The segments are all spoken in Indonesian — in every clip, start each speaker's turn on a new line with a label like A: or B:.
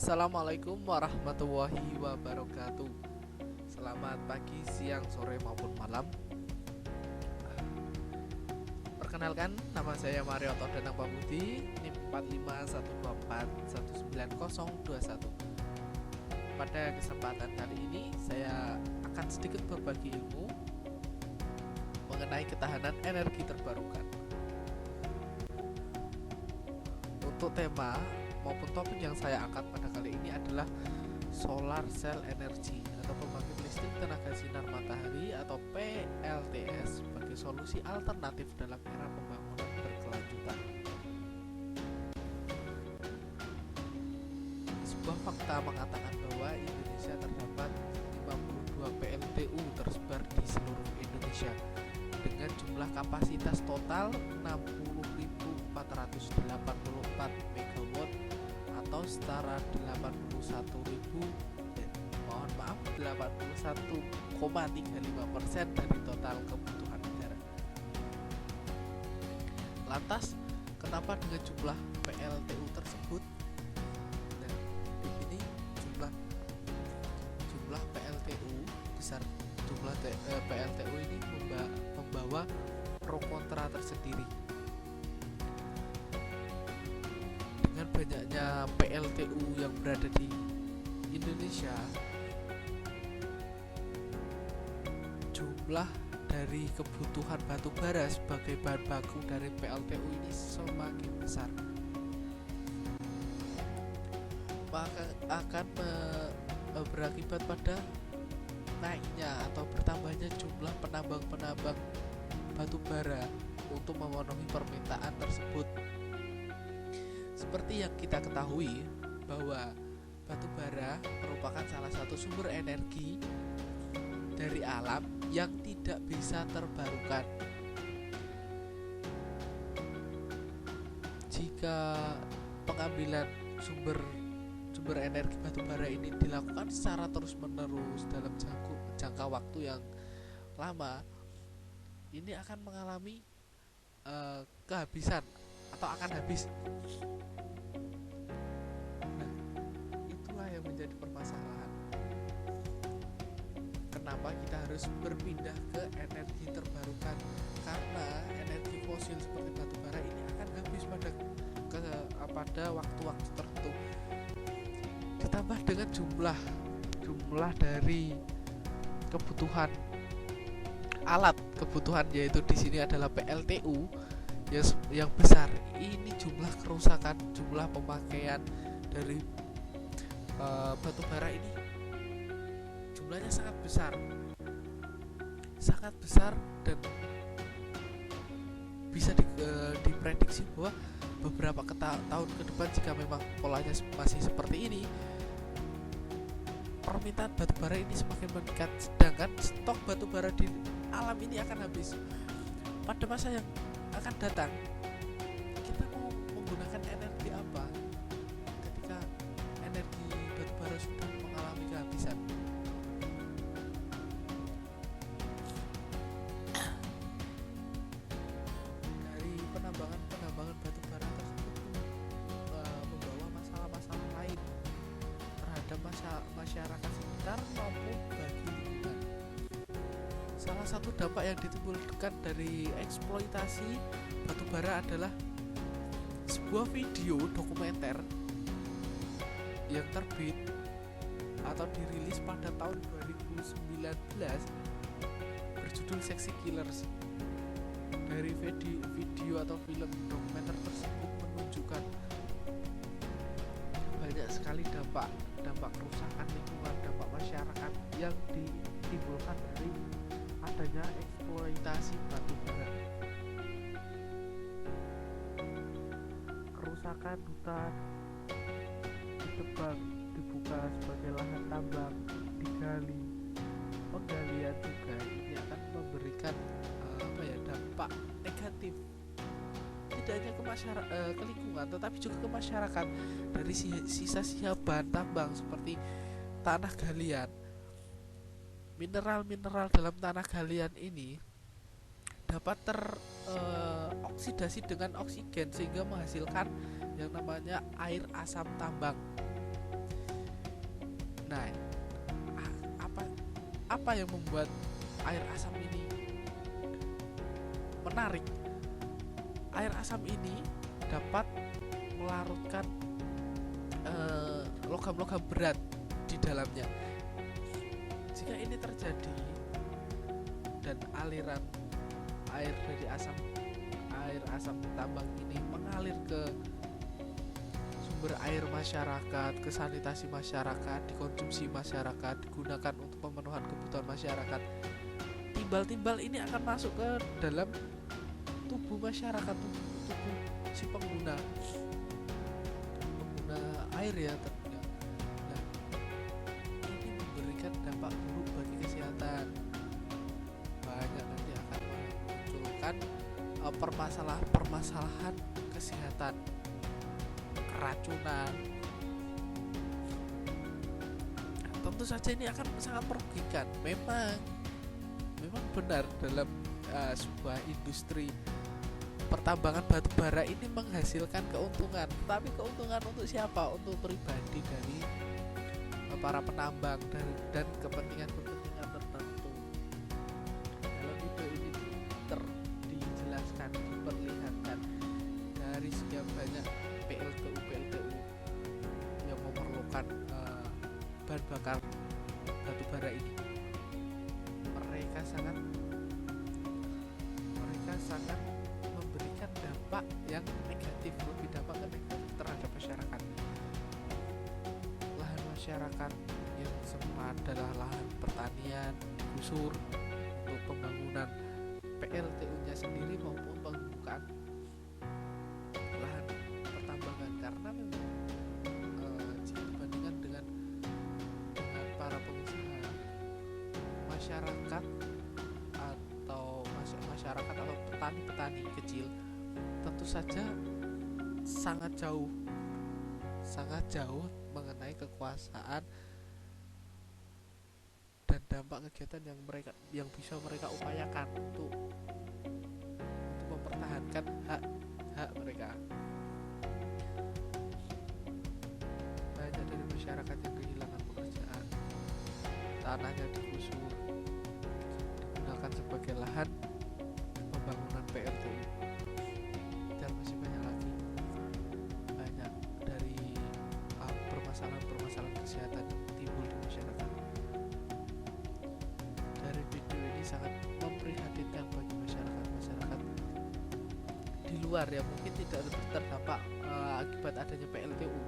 A: Assalamualaikum warahmatullahi wabarakatuh. Selamat pagi, siang, sore maupun malam. Perkenalkan, nama saya Mario Danang Pambudi, NIM 45124190021. Pada kesempatan kali ini saya akan sedikit berbagi ilmu mengenai ketahanan energi terbarukan. Untuk tema maupun topik yang saya angkat pada kali ini adalah solar cell energy atau pembangkit listrik tenaga sinar matahari atau PLTS sebagai solusi alternatif dalam era pembangunan berkelanjutan. Sebuah fakta mengatakan bahwa Indonesia terdapat 52 PLTU tersebar di seluruh Indonesia dengan jumlah kapasitas total 60.484 MW atau setara 81,35% dari total kebutuhan negara. Lantas, kenapa dengan jumlah PLTU tersebut? Nah, di sini jumlah PLTU besar, jumlah PLTU ini membawa pro kontra tersendiri. Dengan banyaknya PLTU yang berada di Indonesia, jumlah dari kebutuhan batu bara sebagai bahan baku dari PLTU ini semakin besar, maka akan berakibat pada naiknya atau bertambahnya jumlah penambang-penambang batu bara untuk memenuhi permintaan tersebut. Seperti yang kita ketahui bahwa batu bara merupakan salah satu sumber energi dari alam yang tidak bisa terbarukan. Jika pengambilan sumber energi batu bara ini dilakukan secara terus-menerus dalam jangka waktu yang lama, ini akan mengalami kehabisan atau akan habis. Nah, itulah yang menjadi permasalahan. Kenapa kita harus berpindah ke energi terbarukan? Karena energi fosil seperti batu bara ini akan habis pada waktu-waktu tertentu. Ditambah dengan jumlah dari kebutuhan alat kebutuhan, yaitu di sini adalah PLTU yang besar. Ini jumlah kerusakan, jumlah pemakaian dari batu bara ini jumlahnya sangat besar dan bisa diprediksi bahwa beberapa tahun ke depan, jika memang polanya masih seperti ini, permintaan batu bara ini semakin meningkat, sedangkan stok batu bara di alam ini akan habis. Pada masa yang akan datang, kita mau menggunakan energi apa ketika energi batu bara sudah mengalami kehabisan? Dari penambangan batu bara tersebut membawa masalah-masalah lain terhadap masyarakat sekitar maupun bagi lingkungan. Salah satu dampak yang ditimbulkan dari eksploitasi batu bara adalah sebuah video dokumenter yang terbit atau dirilis pada tahun 2019 berjudul Sexy Killers. Dari video atau film dokumenter tersebut menunjukkan banyak sekali dampak kerusakan lingkungan, dampak masyarakat yang ditimbulkan dari adanya eksploitasi batu bara. Kerusakan hutan ditebang, dibuka sebagai lahan tambang, digali, penggalian juga ini akan memberikan dampak negatif tidak hanya ke lingkungan tetapi juga ke masyarakat. Dari sisa-sisa bahan tambang seperti tanah galian, mineral dalam tanah galian ini dapat teroksidasi dengan oksigen sehingga menghasilkan yang namanya air asam tambang. Nah, apa apa yang membuat air asam ini menarik? Air asam ini dapat melarutkan logam-logam berat di dalamnya. Jika ini terjadi dan aliran air dari air asam tambang ini mengalir ke sumber air masyarakat, ke sanitasi masyarakat, dikonsumsi masyarakat, digunakan untuk pemenuhan kebutuhan masyarakat, timbal-timbal ini akan masuk ke dalam tubuh masyarakat, tubuh si pengguna air ya tentunya. Nah, ini memberikan dampak buruk bagi kesehatan. Banyak nanti akan memunculkan permasalahan kesehatan, keracunan. Nah, tentu saja ini akan sangat merugikan. Memang benar dalam sebuah industri pertambangan batu bara ini menghasilkan keuntungan, tapi keuntungan untuk siapa? Untuk pribadi dari para penambang dan kepentingan-kepentingan tertentu. Dalam video ini dijelaskan, diperlihatkan dari sekian banyak PLTU yang memerlukan bahan bakar batu bara ini. Mereka sangat memberikan dampak yang negatif, lebih dampak ke negatif terhadap masyarakat. Lahan masyarakat yang semula adalah lahan pertanian digusur untuk pembangunan PLTU-nya sendiri maupun pembukaan lahan pertambangan, karena memang jika dibandingkan dengan para pengusaha, masyarakat atau petani kecil tentu saja sangat jauh mengenai kekuasaan dan dampak kegiatan yang bisa mereka upayakan untuk mempertahankan hak mereka. Banyak dari masyarakat yang kehilangan pekerjaan, tanahnya digusur, digunakan sebagai lahan pembangunan PLTU, dan masih banyak lagi. Banyak dari permasalahan kesehatan yang timbul di masyarakat. Dari video ini sangat memprihatinkan bagi masyarakat di luar yang mungkin tidak terdampak akibat adanya PLTU.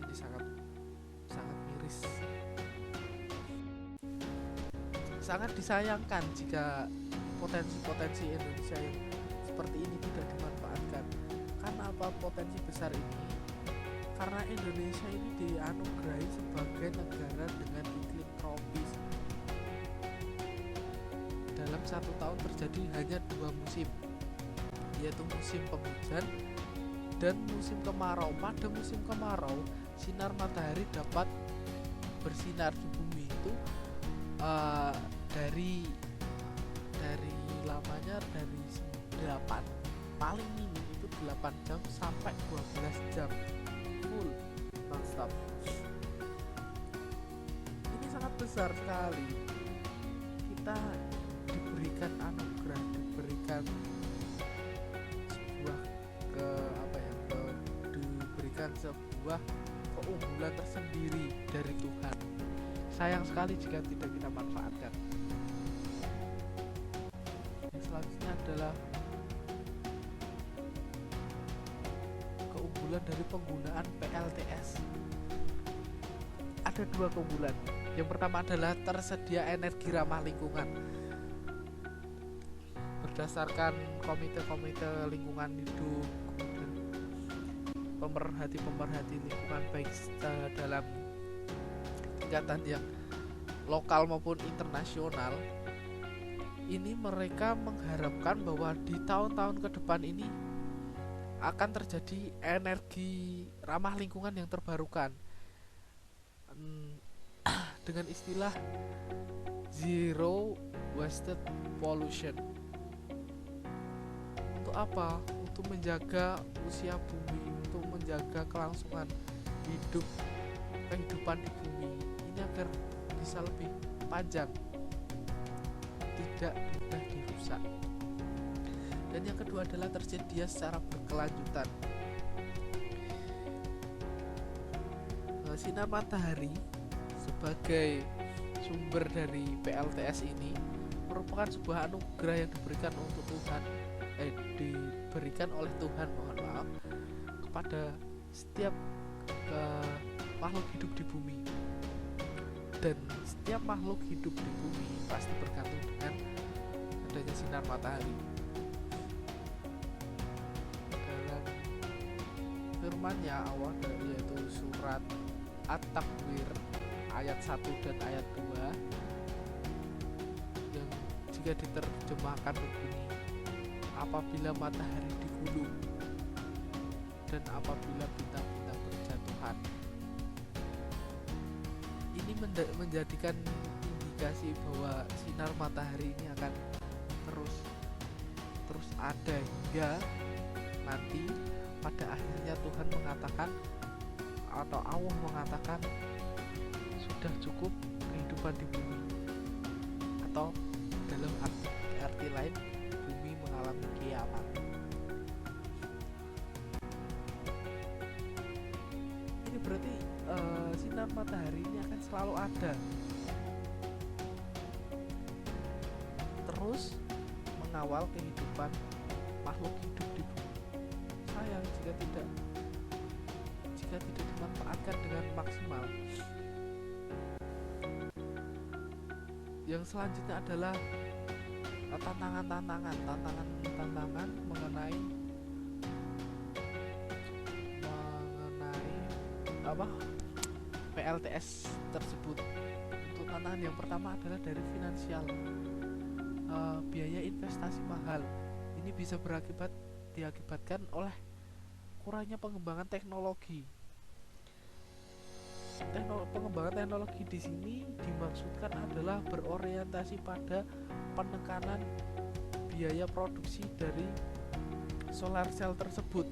A: Ini sangat miris. Sangat disayangkan jika potensi Indonesia yang seperti ini tidak dimanfaatkan. Karena apa potensi besar ini? Karena Indonesia ini dianugerahi sebagai negara dengan iklim tropis. Dalam satu tahun terjadi hanya 2 musim, yaitu musim penghujan dan musim kemarau. Pada musim kemarau, sinar matahari dapat bersinar di bumi itu dari lamanya dari 8, paling minim itu 8 jam sampai 12 jam full non-stop. Ini sangat besar sekali. Kita diberikan anugerah, diberikan sebuah keunggulan tersendiri dari Tuhan. Sayang sekali jika tidak kita manfaatkan. Yang selanjutnya adalah keunggulan dari penggunaan PLTS. Ada 2 keunggulan. Yang pertama adalah tersedia energi ramah lingkungan. Berdasarkan komite lingkungan hidup, pemerhati lingkungan baik dalam tingkatan yang lokal maupun internasional, ini mereka mengharapkan bahwa di tahun-tahun ke depan ini akan terjadi energi ramah lingkungan yang terbarukan dengan istilah zero wasted pollution. Untuk apa? Untuk menjaga usia bumi, untuk menjaga kelangsungan hidup kehidupan di bumi ini agar bisa lebih panjang, tidak mudah dirusak. Dan yang kedua adalah tersedia secara berkelanjutan. Sinar matahari sebagai sumber dari PLTS ini merupakan sebuah anugerah yang diberikan untuk Tuhan, diberikan oleh Tuhan, mohon maaf, kepada setiap makhluk hidup di bumi. Dan setiap makhluk hidup di bumi pasti bergantung dengan adanya sinar matahari. Dalam firman-Nya Allah, yaitu surat At-Takwir ayat 1 dan ayat 2, yang jika diterjemahkan begini: apabila matahari digulung dan apabila bintang-bintang berjatuhan. Ini menjadikan indikasi bahwa sinar matahari ini akan terus ada hingga nanti pada akhirnya Tuhan mengatakan, atau Allah mengatakan, sudah cukup kehidupan di bumi, atau dalam arti lain bumi mengalami kiamat. Ini berarti sinar matahari ini akan selalu ada, terus mengawal kehidupan makhluk hidup di bumi. Sayang jika tidak dimanfaatkan dengan maksimal. Yang selanjutnya adalah tantangan mengenai PLTS tersebut. Untuk tantangan yang pertama adalah dari finansial. Biaya investasi mahal. Ini bisa diakibatkan oleh kurangnya pengembangan teknologi. Pengembangan teknologi di sini dimaksudkan adalah berorientasi pada penekanan biaya produksi dari solar cell tersebut.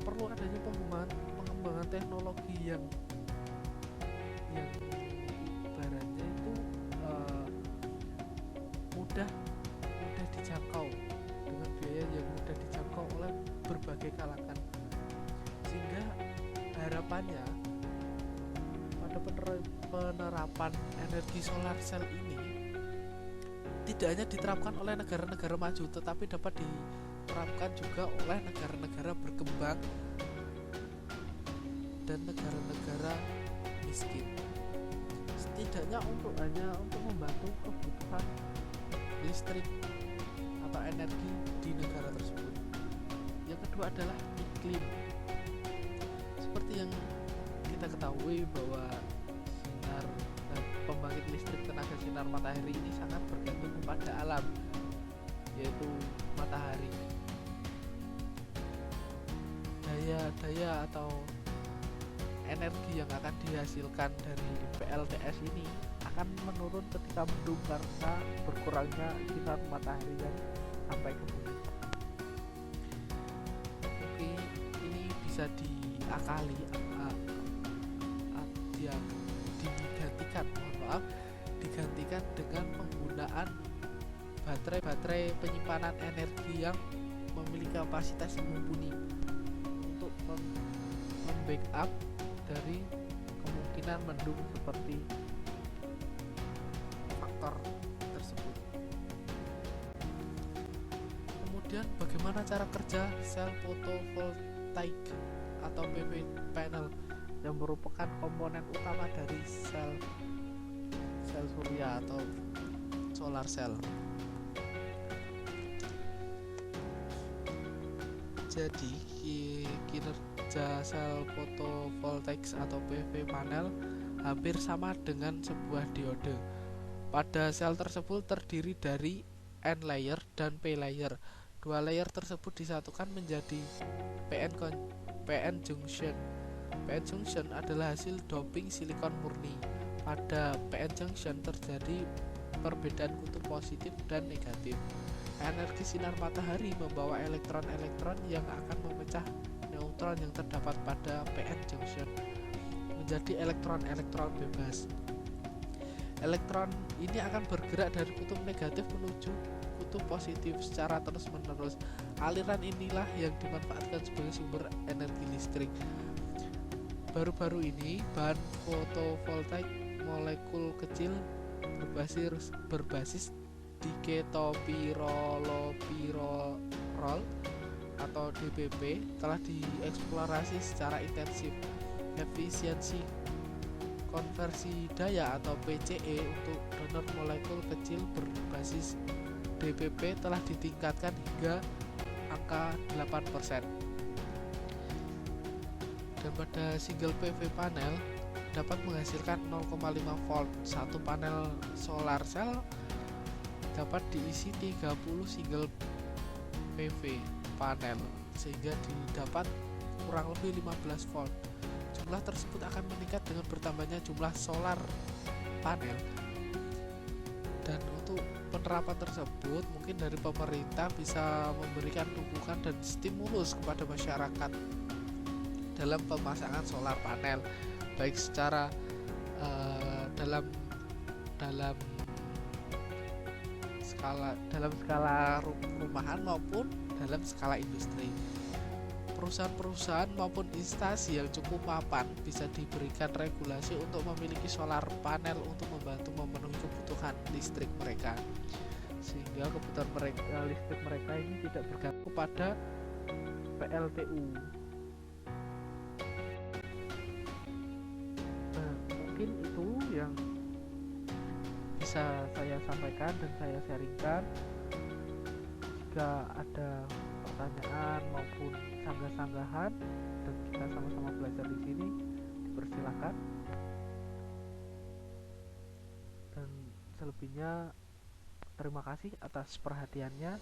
A: Perlu adanya pengembangan teknologi yang ibaratnya itu mudah dijangkau, dengan biaya yang mudah dijangkau oleh berbagai kalangan, sehingga harapannya pada penerapan energi solar cell ini tidak hanya diterapkan oleh negara-negara maju, tetapi dapat diterapkan juga oleh negara-negara berkembang dan negara-negara miskin, setidaknya hanya untuk membantu kebutuhan listrik atau energi di negara tersebut. Yang kedua adalah iklim. Seperti yang kita ketahui bahwa pembangkit listrik tenaga sinar matahari ini sangat bergantung kepada alam, yaitu matahari. Daya atau energi yang akan dihasilkan dari PLTS ini akan menurun ketika mendung karena berkurangnya sinar matahari yang sampai ke bumi. Oke, ini bisa diakali, digantikan dengan penggunaan baterai penyimpanan energi yang memiliki kapasitas yang mumpuni untuk membackup dari kemungkinan mendung seperti faktor tersebut. Kemudian bagaimana cara kerja sel fotovoltaik atau PV panel yang merupakan komponen utama dari sel surya atau solar cell. Jadi kinerja sel fotovoltaik atau PV panel hampir sama dengan sebuah diode. Pada sel tersebut terdiri dari N layer dan P layer. Dua layer tersebut disatukan menjadi PN junction. PN junction adalah hasil doping silikon murni. Pada PN junction terjadi perbedaan kutub positif dan negatif. Energi sinar matahari membawa elektron-elektron yang akan memecah neutron yang terdapat pada PN junction menjadi elektron-elektron bebas. Elektron ini akan bergerak dari kutub negatif menuju kutub positif secara terus-menerus. Aliran inilah yang dimanfaatkan sebagai sumber energi listrik. Baru-baru ini, bahan fotovoltaik molekul kecil berbasis diketopirolopirol atau DPP telah dieksplorasi secara intensif. Efisiensi konversi daya atau PCE untuk donor molekul kecil berbasis DPP telah ditingkatkan hingga angka 8%. Dan pada single PV panel dapat menghasilkan 0,5 volt. Satu panel solar cell dapat diisi 30 single PV panel sehingga didapat kurang lebih 15 volt. Jumlah tersebut akan meningkat dengan bertambahnya jumlah solar panel. Dan untuk penerapan tersebut mungkin dari pemerintah bisa memberikan dukungan dan stimulus kepada masyarakat dalam pemasangan solar panel, baik secara dalam skala rumahan maupun dalam skala industri. Perusahaan-perusahaan maupun instansi yang cukup mapan bisa diberikan regulasi untuk memiliki solar panel untuk membantu memenuhi kebutuhan listrik mereka, sehingga kebutuhan listrik mereka ini tidak bergantung pada PLTU. Nah, mungkin itu yang bisa saya sampaikan dan saya sharingkan. Jika ada pertanyaan maupun sanggah-sanggahan dan kita sama-sama belajar di sini, dipersilakan. Dan selebihnya terima kasih atas perhatiannya.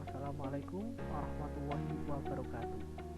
A: Wassalamualaikum warahmatullahi wabarakatuh.